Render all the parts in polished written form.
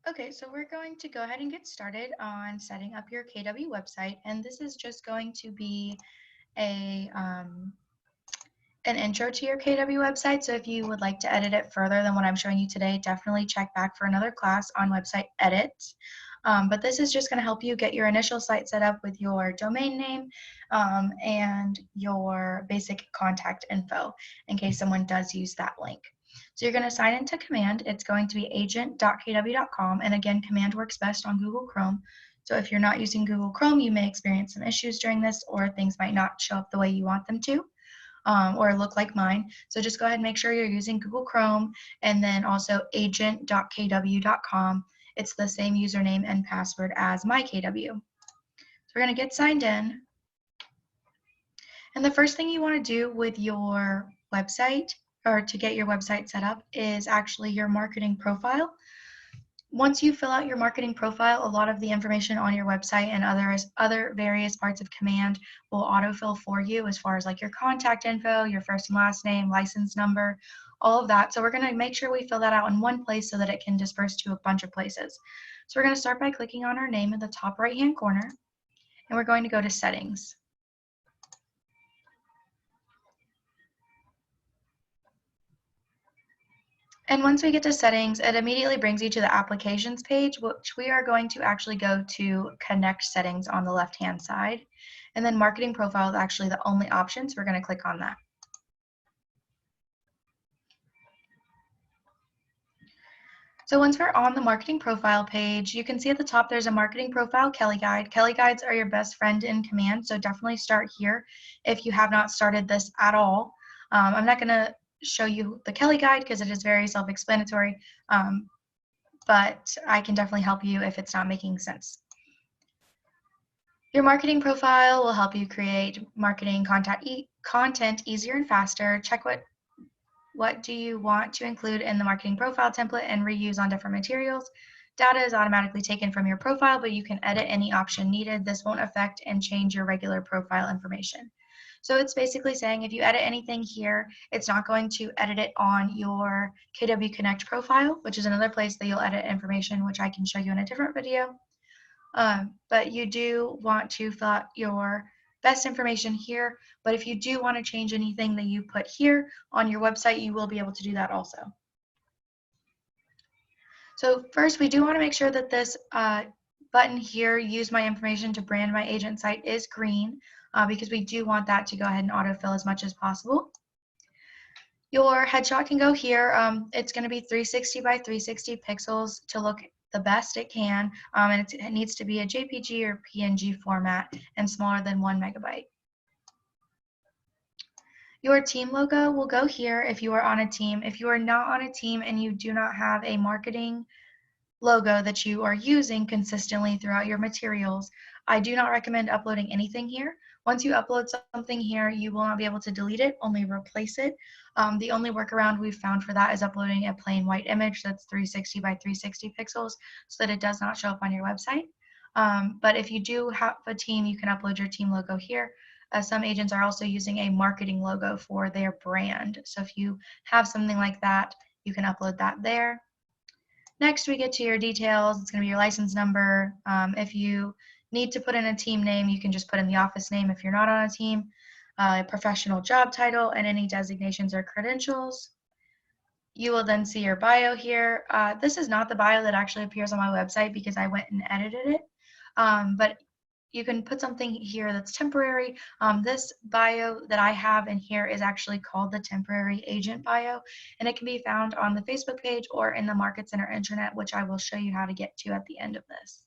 Okay, so we're going to go ahead and get started on setting up your KW website, and this is just going to be a an intro to your KW website. So if you would like to edit it further than what I'm showing you today, definitely check back for another class on website edit. But this is just going to help you get your initial site set up with your domain name and your basic contact info in case someone does use that link. So you're going to sign into Command. It's going to be agent.kw.com. And again, Command works best on Google Chrome. So if you're not using Google Chrome, you may experience some issues during this, or things might not show up the way you want them to. Or look like mine. So just go ahead and make sure you're using Google Chrome, and then also agent.kw.com. It's the same username and password as MyKW. So we're going to get signed in. And the first thing you want to do with your website, or to get your website set up, is actually your marketing profile. Once you fill out your marketing profile, a lot of the information on your website and other various parts of Command will autofill for you, as far as like your contact info, your first and last name, license number, all of that. So we're going to make sure we fill that out in one place so that it can disperse to a bunch of places. So we're going to start by clicking on our name in the top right hand corner, and we're going to go to Settings. And once we get to settings, it immediately brings you to the applications page, which we are going to actually go to connect settings on the left-hand side. And then marketing profile is actually the only option, so we're going to click on that. So once we're on the marketing profile page, you can see at the top there's a marketing profile Kelly Guide. Kelly Guides are your best friend in Command, so definitely start here if you have not started this at all. I'm not going to show you the Kelly Guide because it is very self-explanatory, but I can definitely help you if it's not making sense. Your marketing profile will help you create marketing content easier and faster. Check what do you want to include in the marketing profile template and reuse on different materials. Data is automatically taken from your profile, but you can edit any option needed. This won't affect and change your regular profile information. So it's basically saying if you edit anything here, it's not going to edit it on your KW Connect profile, which is another place that you'll edit information, which I can show you in a different video. But you do want to fill out your best information here. But if you do want to change anything that you put here on your website, you will be able to do that also. So first, we do want to make sure that this button here, use my information to brand my agent site, is green because we do want that to go ahead and autofill as much as possible. Your headshot can go here. It's going to be 360 by 360 pixels to look the best it can, and it needs to be a JPG or PNG format and smaller than 1 megabyte. Your team logo will go here if you are on a team. If you are not on a team and you do not have a marketing logo that you are using consistently throughout your materials, I do not recommend uploading anything here. Once you upload something here, you will not be able to delete it, only replace it. The only workaround we've found for that is uploading a plain white image that's 360 by 360 pixels so that it does not show up on your website. But if you do have a team, you can upload your team logo here. Some agents are also using a marketing logo for their brand. So if you have something like that, you can upload that there. Next, we get to your details. It's going to be your license number. If you need to put in a team name, you can just put in the office name if you're not on a team, professional job title, and any designations or credentials. You will then see your bio here. This is not the bio that actually appears on my website because I went and edited it, but you can put something here that's temporary. This bio that I have in here is actually called the temporary agent bio, and it can be found on the Facebook page or in the Market Center intranet, which I will show you how to get to at the end of this.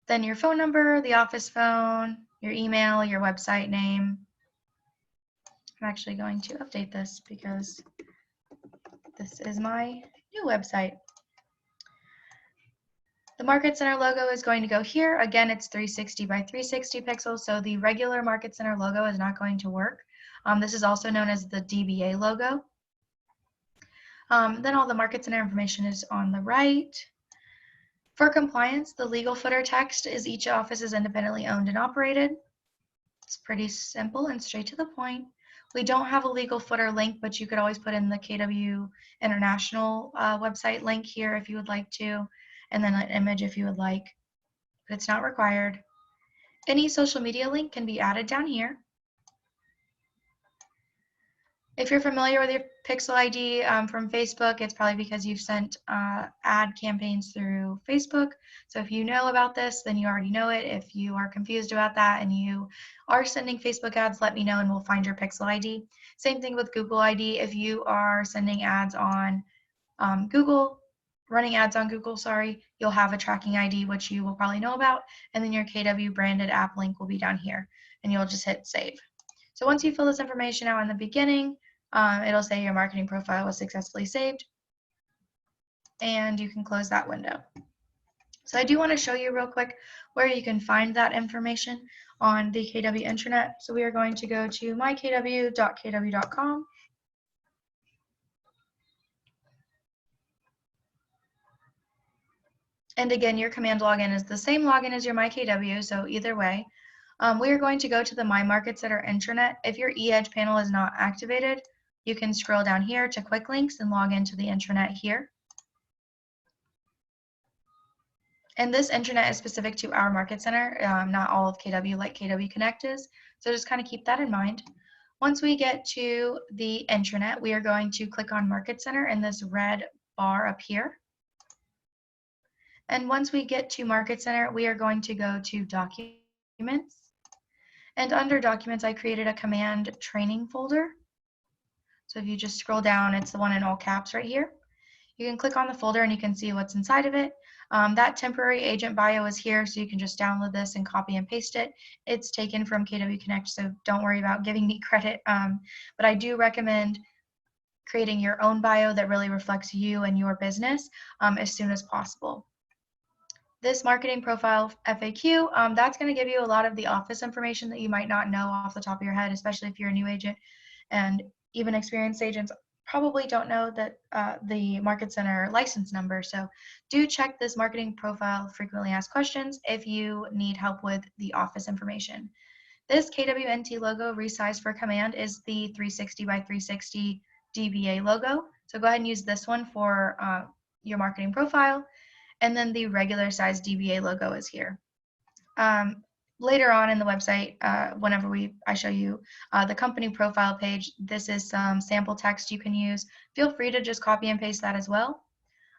Then your phone number, the office phone, your email, your website name. I'm actually going to update this because this is my new website. The Market Center logo is going to go here. Again, it's 360 by 360 pixels, so the regular Market Center logo is not going to work. This is also known as the DBA logo. Then all the Market Center information is on the right. For compliance, the legal footer text is each office is independently owned and operated. It's pretty simple and straight to the point. We don't have a legal footer link, but you could always put in the KW International website link here if you would like to, and then an image if you would like, but it's not required. Any social media link can be added down here. If you're familiar with your Pixel ID from Facebook, it's probably because you've sent ad campaigns through Facebook. So if you know about this, then you already know it. If you are confused about that and you are sending Facebook ads, let me know and we'll find your Pixel ID. Same thing with Google ID. If you are sending ads on Google, running ads on Google, sorry, you'll have a tracking ID, which you will probably know about, and then your KW branded app link will be down here, and you'll just hit save. So once you fill this information out in the beginning, it'll say your marketing profile was successfully saved, and you can close that window. So I do want to show you real quick where you can find that information on the KW intranet. So we are going to go to mykw.kw.com. And again, your command login is the same login as your MyKW, so either way. We are going to go to the My Market Center intranet. If your eEdge panel is not activated, you can scroll down here to quick links and log into the intranet here. And this intranet is specific to our market center, not all of KW like KW Connect is. So just kind of keep that in mind. Once we get to the intranet, we are going to click on Market Center in this red bar up here. And once we get to Market Center, we are going to go to Documents. And under Documents, I created a command training folder. So if you just scroll down, it's the one in all caps right here. You can click on the folder and you can see what's inside of it. That temporary agent bio is here, so you can just download this and copy and paste it. It's taken from KW Connect, so don't worry about giving me credit. But I do recommend creating your own bio that really reflects you and your business as soon as possible. This marketing profile FAQ, that's going to give you a lot of the office information that you might not know off the top of your head, especially if you're a new agent. And even experienced agents probably don't know that the Market Center license number. So do check this marketing profile frequently asked questions if you need help with the office information. This KWNT logo resized for command is the 360 by 360 DBA logo. So go ahead and use this one for your marketing profile. And then the regular size DBA logo is here. Later on in the website, whenever I show you the company profile page, this is some sample text you can use. Feel free to just copy and paste that as well.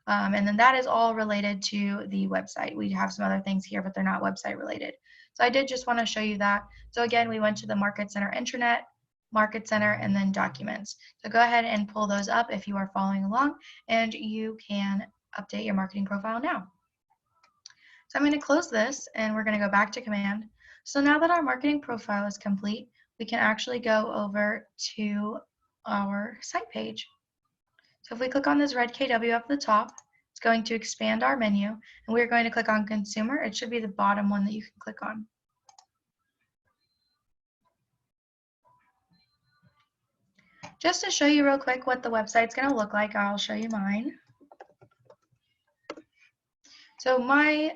And then that is all related to the website. We have some other things here, but they're not website related. So I did just want to show you that. So again, we went to the Market Center intranet, Market Center, and then Documents. So go ahead and pull those up if you are following along, and you can update your marketing profile now. So I'm going to close this and we're going to go back to command. So now that our marketing profile is complete, we can actually go over to our site page. So if we click on this red KW up at the top, it's going to expand our menu, and we're going to click on consumer. It should be the bottom one that you can click on. Just to show you real quick what the website's going to look like, I'll show you mine. So my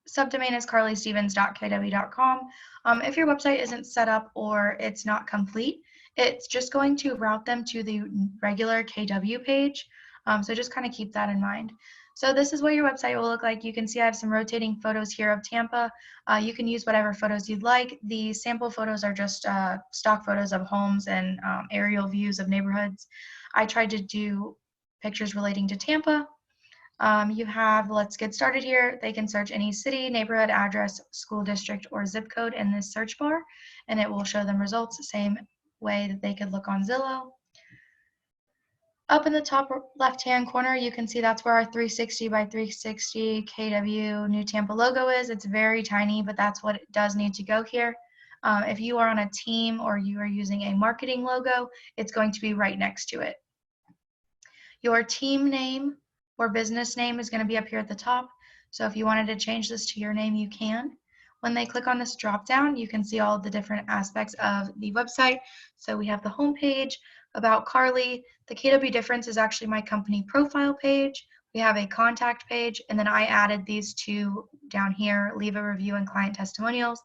subdomain is carlystevens.kw.com. If your website isn't set up or it's not complete, it's just going to route them to the regular KW page. So just kind of keep that in mind. So this is what your website will look like. You can see I have some rotating photos here of Tampa. You can use whatever photos you'd like. The sample photos are just stock photos of homes and aerial views of neighborhoods. I tried to do pictures relating to Tampa. You have, let's get started here. They can search any city, neighborhood, address, school district, or zip code in this search bar, and it will show them results the same way that they could look on Zillow. Up in the top left-hand corner, you can see that's where our 360 by 360 KW New Tampa logo is. It's very tiny, but that's what it does need to go here. If you are on a team or you are using a marketing logo, it's going to be right next to it. Your team name or business name is going to be up here at the top. So if you wanted to change this to your name, you can. When they click on this drop down, you can see all of the different aspects of the website. So we have the home page, About Carly. The KW Difference is actually my company profile page. We have a contact page, and then I added these two down here, leave a review and client testimonials.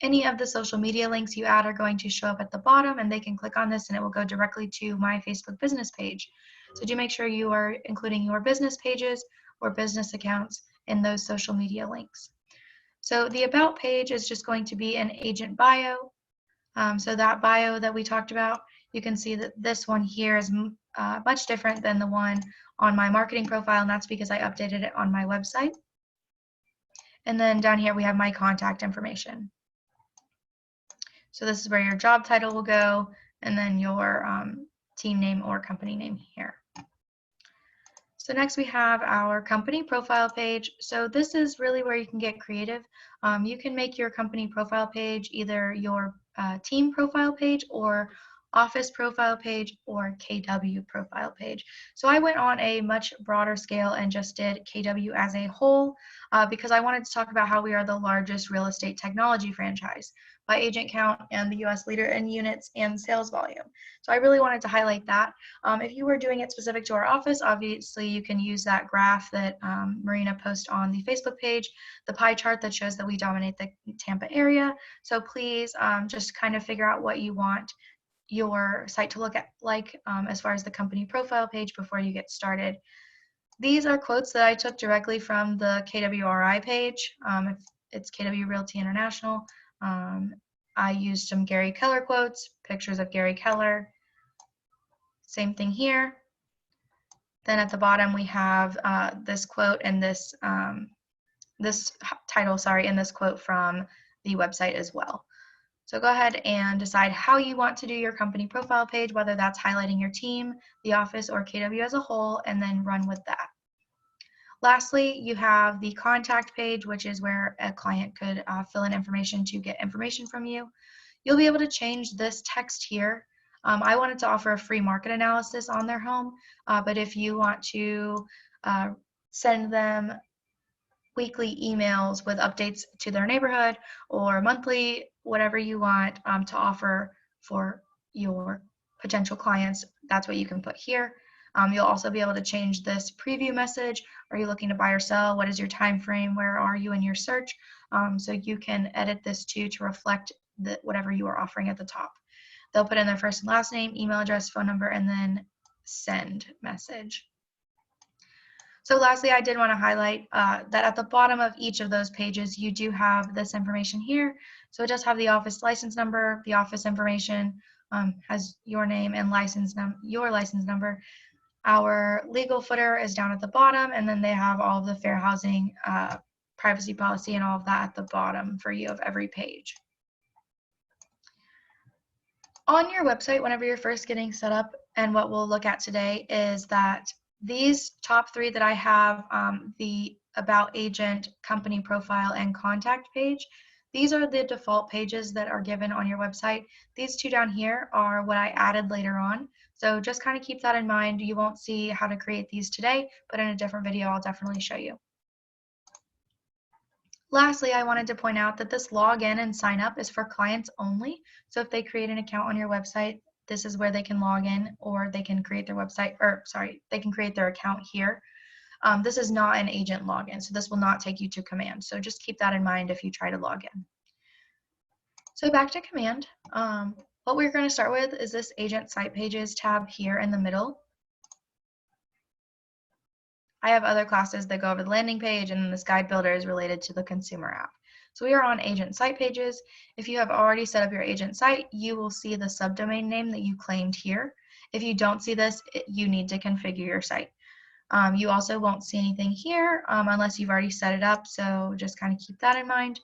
Any of the social media links you add are going to show up at the bottom, and they can click on this and it will go directly to my Facebook business page. So do make sure you are including your business pages or business accounts in those social media links. So the About page is just going to be an agent bio. So that bio that we talked about, you can see that this one here is much different than the one on my marketing profile, and that's because I updated it on my website. And then down here we have my contact information. So this is where your job title will go, and then your team name or company name here. So next we have our company profile page. So this is really where you can get creative. You can make your company profile page either your team profile page or office profile page or KW profile page. So I went on a much broader scale and just did KW as a whole because I wanted to talk about how we are the largest real estate technology franchise by agent count and the US leader in units and sales volume. So I really wanted to highlight that. If you were doing it specific to our office, obviously you can use that graph that Marina posted on the Facebook page, the pie chart that shows that we dominate the Tampa area. So please just kind of figure out what you want your site to look at like as far as the company profile page before you get started. These are quotes that I took directly from the KWRI page. It's KW Realty International. I used some Gary Keller quotes, pictures of Gary Keller. Same thing here. Then at the bottom we have this quote and this title, and this quote from the website as well. So go ahead and decide how you want to do your company profile page, whether that's highlighting your team, the office, or KW as a whole, and then run with that. Lastly, you have the contact page, which is where a client could fill in information to get information from you. You'll be able to change this text here. I wanted to offer a free market analysis on their home, but if you want to send them weekly emails with updates to their neighborhood or monthly, whatever you want to offer for your potential clients, that's what you can put here. You'll also be able to change this preview message. Are you looking to buy or sell? What is your time frame? Where are you in your search? So you can edit this too to reflect whatever you are offering at the top. They'll put in their first and last name, email address, phone number, and then send message. So lastly, I did want to highlight that at the bottom of each of those pages, you do have this information here. So it does have the office license number, the office information, has your name and your license number. Our legal footer is down at the bottom, and then they have all of the fair housing, privacy policy, and all of that at the bottom for you of every page. On your website, whenever you're first getting set up, and what we'll look at today is that these top three that I have, the About Agent, Company Profile, and Contact page, these are the default pages that are given on your website. These two down here are what I added later on. So just kind of keep that in mind. You won't see how to create these today, but in a different video, I'll definitely show you. Lastly, I wanted to point out that this login and sign up is for clients only. So if they create an account on your website, this is where they can log in, or they can create their website, or sorry, they can create their account here. This is not an agent login, so this will not take you to command. So just keep that in mind if you try to log in. So back to command. What we're going to start with is this agent site pages tab here in the middle. I have other classes that go over the landing page, and this guide builder is related to the consumer app. So we are on agent site pages. If you have already set up your agent site, you will see the subdomain name that you claimed here. If you don't see this, you need to configure your site. You also won't see anything here unless you've already set it up, so just kind of keep that in mind.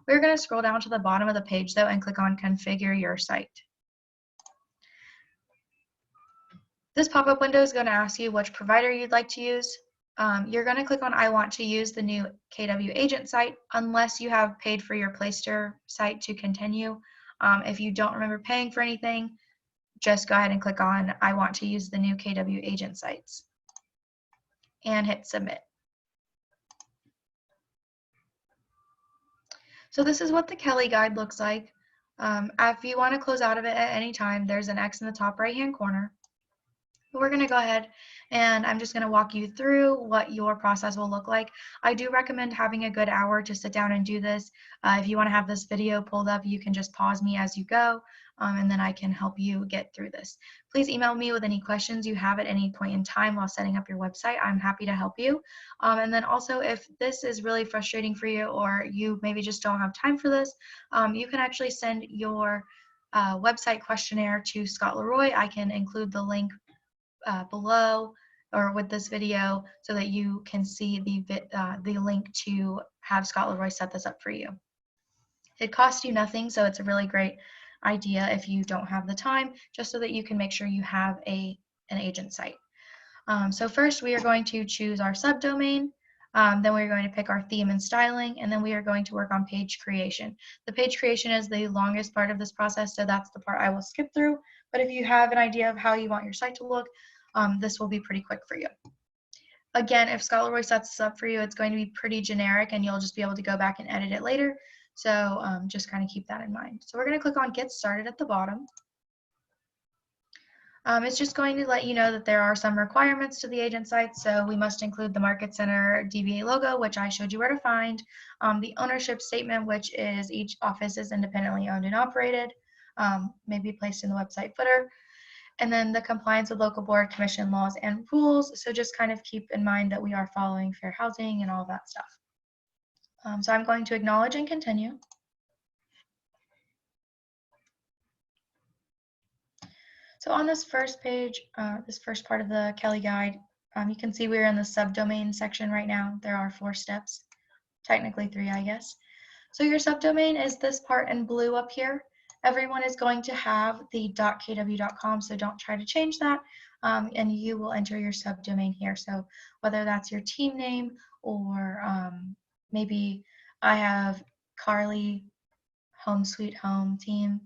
We're going to scroll down to the bottom of the page though and click on Configure Your Site. This pop-up window is going to ask you which provider you'd like to use. You're going to click on I want to use the new KW agent site unless you have paid for your Playster site to continue. If you don't remember paying for anything, just go ahead and click on I want to use the new KW agent sites and hit submit. So this is what the Kelly guide looks like. If you want to close out of it at any time, there's an X in the top right hand corner. But we're going to go ahead and I'm just going to walk you through what your process will look like. I do recommend having a good hour to sit down and do this. If you want to have this video pulled up, you can just pause me as you go, and then I can help you get through this. Please email me with any questions you have at any point in time while setting up your website. I'm happy to help you. And then also, if this is really frustrating for you, or you maybe just don't have time for this, you can actually send your website questionnaire to Scott Leroy. I can include the link below or with this video so that you can see the link to have Scott Leroy set this up for you. It costs you nothing, so it's a really great idea if you don't have the time, just so that you can make sure you have an agent site. So first we are going to choose our subdomain, then we're going to pick our theme and styling, and then we are going to work on page creation. The page creation is the longest part of this process, so that's the part I will skip through, but if you have an idea of how you want your site to look, this will be pretty quick for you. Again, if Scott Leroy sets this up for you, it's going to be pretty generic and you'll just be able to go back and edit it later. So just kind of keep that in mind. So we're going to click on Get Started at the bottom. It's just going to let you know that there are some requirements to the agent site. So we must include the Market Center DBA logo, which I showed you where to find, the ownership statement, which is each office is independently owned and operated, may be placed in the website footer, and then the compliance with local board commission laws and rules. So just kind of keep in mind that we are following fair housing and all that stuff. So I'm going to acknowledge and continue. So on this first page, this first part of the Kelly Guide, you can see we're in the subdomain section right now. There are 4 steps, technically 3, I guess. So your subdomain is this part in blue up here. Everyone is going to have the .kw.com, so don't try to change that, and you will enter your subdomain here. So whether that's your team name or maybe I have Carly Home Sweet Home Team,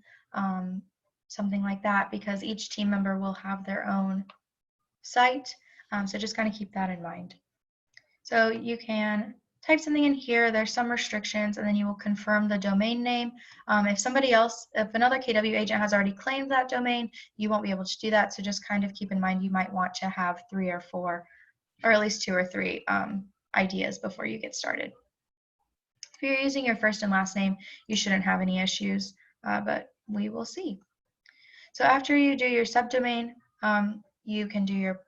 something like that, because each team member will have their own site. So just kind of keep that in mind. So you can type something in here, there's some restrictions, and then you will confirm the domain name. If another KW agent has already claimed that domain, you won't be able to do that. So just kind of keep in mind you might want to have 3 or 4, or at least 2 or 3 ideas before you get started. If you're using your first and last name, you shouldn't have any issues, but we will see. So after you do your subdomain, you can do your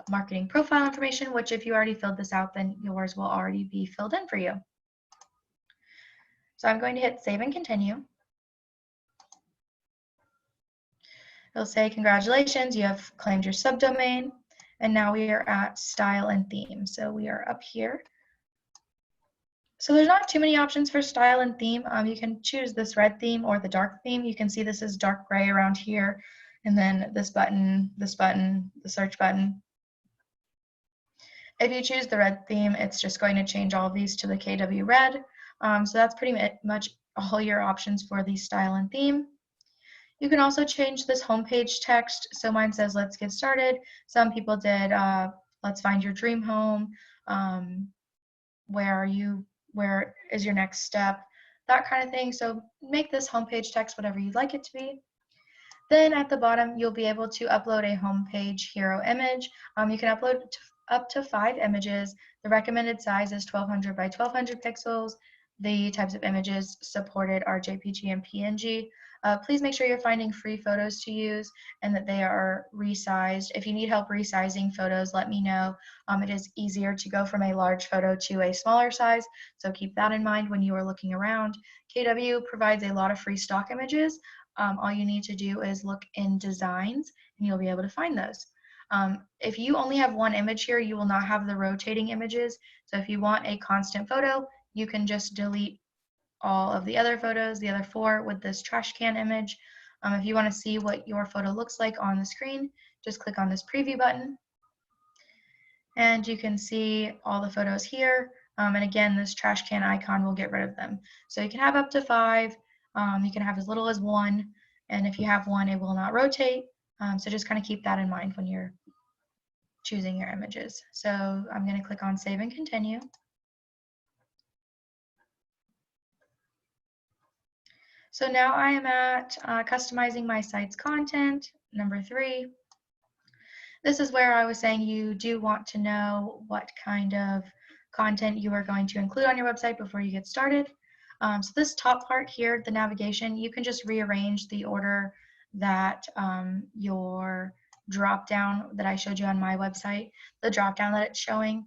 marketing profile information, which if you already filled this out, then yours will already be filled in for you. So I'm going to hit save and continue. It'll say, congratulations, you have claimed your subdomain. And now we are at style and theme. So we are up here. So there's not too many options for style and theme. You can choose this red theme or the dark theme. You can see this is dark gray around here. And then this button, the search button. If you choose the red theme, it's just going to change all of these to the KW red. So that's pretty much all your options for the style and theme. You can also change this homepage text. So mine says, let's get started. Some people did, let's find your dream home. Where are you? Where is your next step? That kind of thing. So make this homepage text whatever you'd like it to be. Then at the bottom, you'll be able to upload a homepage hero image. You can upload up to 5 images. The recommended size is 1200 by 1200 pixels. The types of images supported are JPG and PNG. Please make sure you're finding free photos to use and that they are resized. If you need help resizing photos, let me know. It is easier to go from a large photo to a smaller size, so keep that in mind when you are looking around. KW provides a lot of free stock images. All you need to do is look in designs and you'll be able to find those. If you only have one image here, you will not have the rotating images. So if you want a constant photo, you can just delete all of the other photos, the other 4, with this trash can image. If you want to see what your photo looks like on the screen, just click on this preview button. And you can see all the photos here. And again, this trash can icon will get rid of them. So you can have up to 5. You can have as little as 1. And if you have 1, it will not rotate. So just kind of keep that in mind when you're choosing your images. So I'm going to click on save and continue. So now I am at customizing my site's content, number 3. This is where I was saying you do want to know what kind of content you are going to include on your website before you get started. So this top part here, the navigation, you can just rearrange the order that your drop down that I showed you on my website, the drop down that it's showing.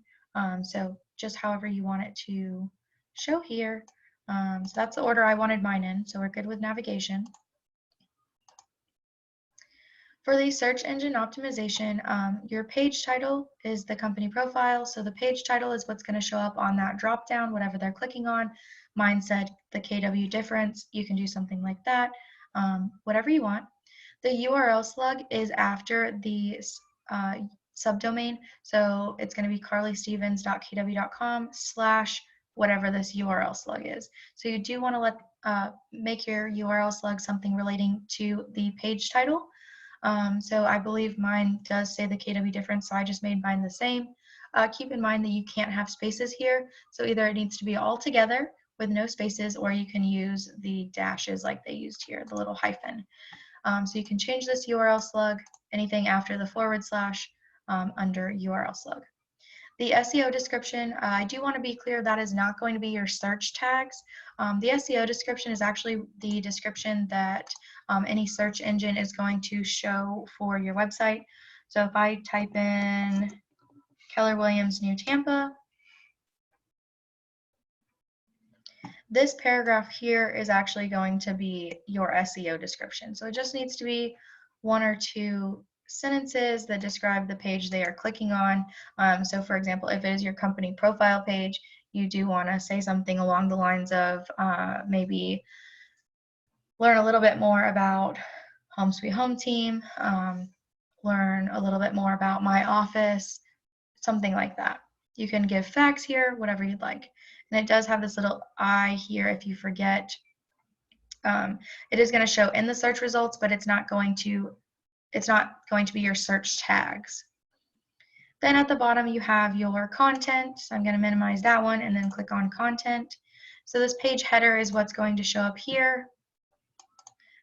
So just however you want it to show here. So that's the order I wanted mine in, so we're good with navigation. For the search engine optimization, your page title is the company profile. So the page title is what's going to show up on that drop down, whatever they're clicking on. Mine said the KW difference. You can do something like that, whatever you want. The URL slug is after the subdomain. So it's going to be carlystevens.kw.com / whatever this URL slug is. So you do want to make your URL slug something relating to the page title. So I believe mine does say the KW difference, so I just made mine the same. Keep in mind that you can't have spaces here, so either it needs to be all together with no spaces, or you can use the dashes like they used here, the little hyphen. So you can change this URL slug, anything after the / under URL slug. The SEO description, I do want to be clear that is not going to be your search tags. The SEO description is actually the description that any search engine is going to show for your website. So if I type in Keller Williams New Tampa, this paragraph here is actually going to be your SEO description. So it just needs to be 1 or 2 sentences that describe the page they are clicking on. So for example, if it is your company profile page, you do want to say something along the lines of maybe learn a little bit more about Home Sweet Home Team, learn a little bit more about my office, something like that. You can give facts here, whatever you'd like. And it does have this little I here if you forget. It is going to show in the search results, but it's not going to be your search tags. Then at the bottom you have your content. So I'm going to minimize that one and then click on content. So this page header is what's going to show up here.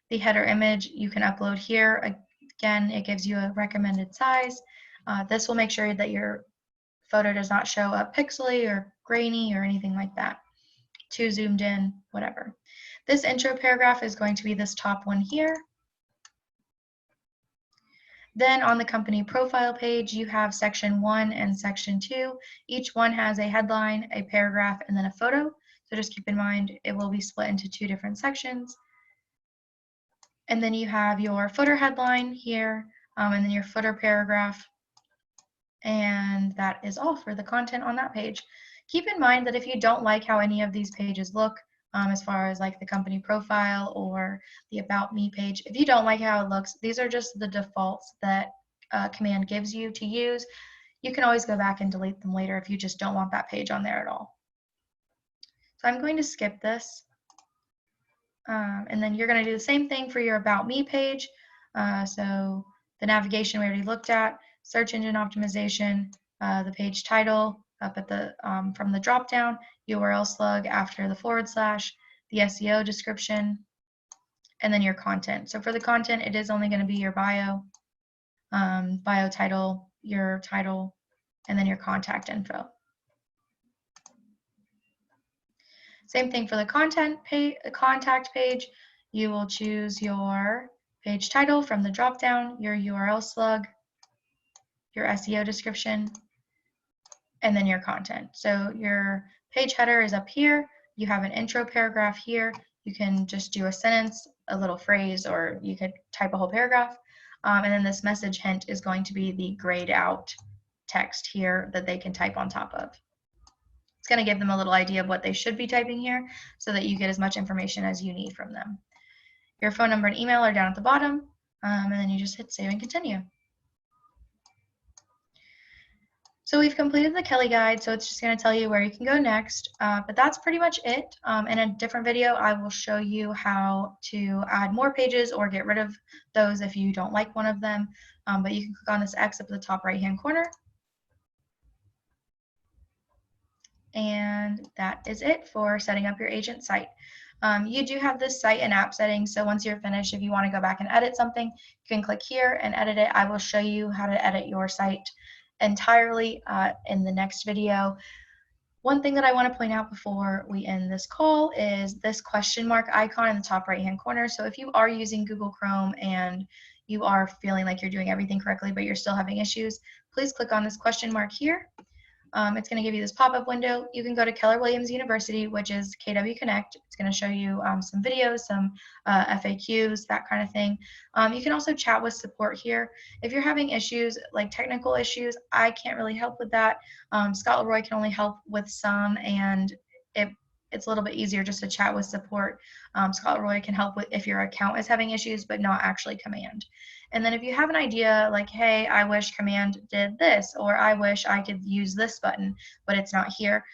The header image you can upload here. Again, it gives you a recommended size. This will make sure that your photo does not show up pixely or grainy or anything like that. Too zoomed in, whatever. This intro paragraph is going to be this top one here. Then on the company profile page, you have section 1 and section 2. Each one has a headline, a paragraph, and then a photo. So just keep in mind it will be split into 2 different sections. And then you have your footer headline here, and then your footer paragraph. And that is all for the content on that page. Keep in mind that if you don't like how any of these pages look, as far as like the company profile or the About Me page, if you don't like how it looks, these are just the defaults that Command gives you to use. You can always go back and delete them later if you just don't want that page on there at all. So I'm going to skip this. And then you're going to do the same thing for your About Me page. So the navigation we already looked at, search engine optimization, the page title up at the from the drop down, URL slug after the /, the SEO description, and then your content. So for the content, it is only going to be your bio, bio title, your title, and then your contact info. Same thing for the contact page. You will choose your page title from the drop down, your URL slug, your SEO description, and then your content. So your page header is up here. You have an intro paragraph here. You can just do a sentence, a little phrase, or you could type a whole paragraph. And then this message hint is going to be the grayed out text here that they can type on top of. It's going to give them a little idea of what they should be typing here so that you get as much information as you need from them. Your phone number and email are down at the bottom, and then you just hit save and continue. So we've completed the Kelly guide, so it's just going to tell you where you can go next, but that's pretty much it. In a different video, I will show you how to add more pages or get rid of those if you don't like one of them, but you can click on this X up at the top right-hand corner. And that is it for setting up your agent site. You do have this site and app settings, so once you're finished, if you want to go back and edit something, you can click here and edit it. I will show you how to edit your site entirely in the next video. One thing that I want to point out before we end this call is this question mark icon in the top right hand corner. So if you are using Google Chrome and you are feeling like you're doing everything correctly but you're still having issues, please click on this question mark here. It's going to give you this pop-up window. You can go to Keller Williams University, which is KW Connect. It's going to show you some videos, some FAQs, that kind of thing. You can also chat with support here. If you're having issues, like technical issues, I can't really help with that. Scott Leroy can only help with some, and it's a little bit easier just to chat with support. Scott Leroy can help with if your account is having issues, but not actually Command. And then if you have an idea like, hey, I wish Command did this, or I wish I could use this button, but it's not here,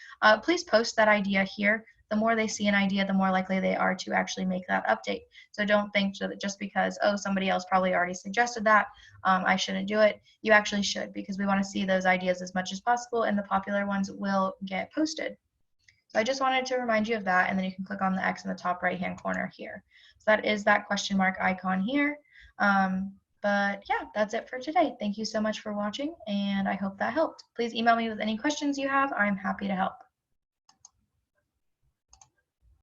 please post that idea here. The more they see an idea, the more likely they are to actually make that update. So don't think that just because, oh, somebody else probably already suggested that, I shouldn't do it. You actually should, because we want to see those ideas as much as possible, and the popular ones will get posted. So I just wanted to remind you of that, and then you can click on the X in the top right-hand corner here. So that is that question mark icon here. But yeah, that's it for today. Thank you so much for watching, and I hope that helped. Please email me with any questions you have. I'm happy to help.